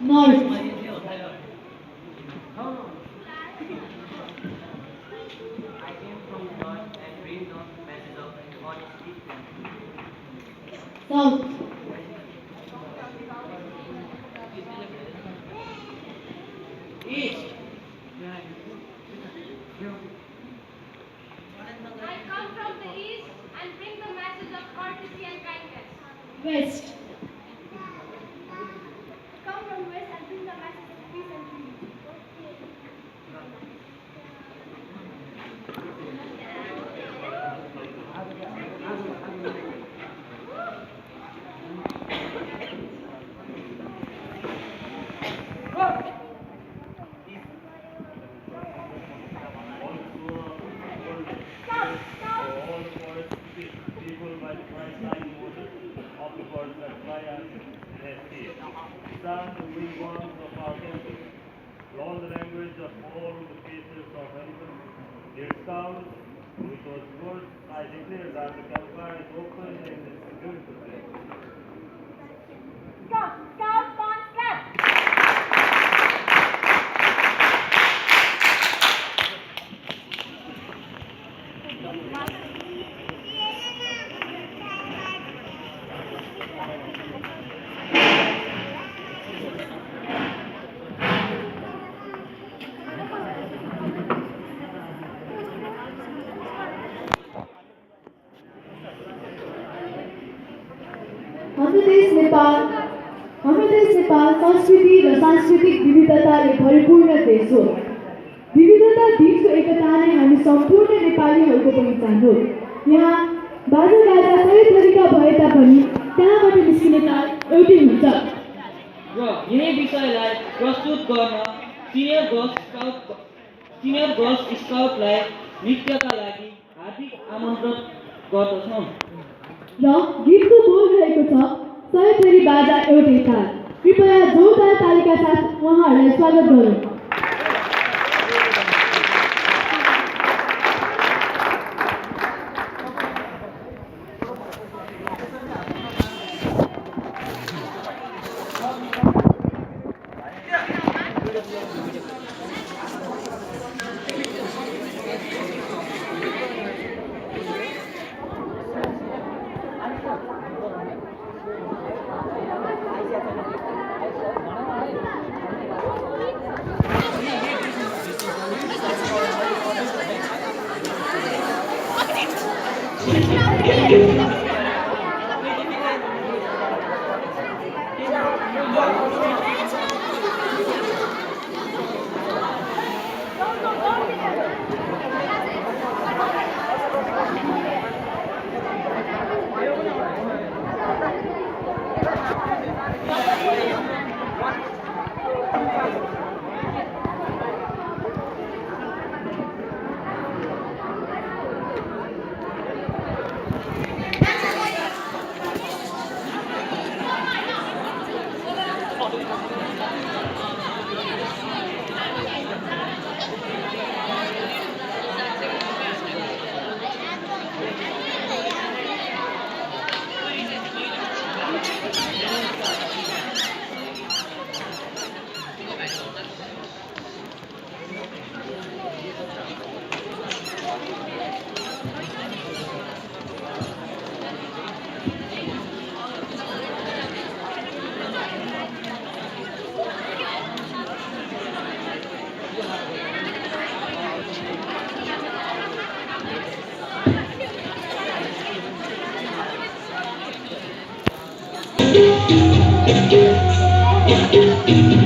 North. I came from the north and bring the message of honesty. South. East. I come from the east and bring the message of courtesy and kindness. West. Come from west and bring the message of peace and peace. All forest people by the Christ-like model of the birds that fly as they see. Stand the wigwams of our country. Learn the language of all the faces of animals. Their sounds, which was first, I declare that the campfire is open and is going to play. हाम्रो देश नेपाल संस्कृति र सांस्कृतिक विविधताले भरिपूर्ण देश हो। विविधता बिचको एकता नै हामी सम्पूर्ण नेपालीहरूको पहिचान हो। यहाँ बाजा गाजा सबै थरीका भए तापनि त्यहाँबाट निस्किने ताल एउटै हुन्छ। र यही विषयलाई प्रस्तुत गर्न सिनियर गर्ल्स स्काउटलाई नृत्यका लागि हार्दिक आमन्त्रण गर्दछौँ। र गीतको बोल रहेको छ सय थरी बाजा एउटै ताल। कृपया जोरदार तालीका साथ उहाँहरूलाई स्वागत गरौँ। Thank you.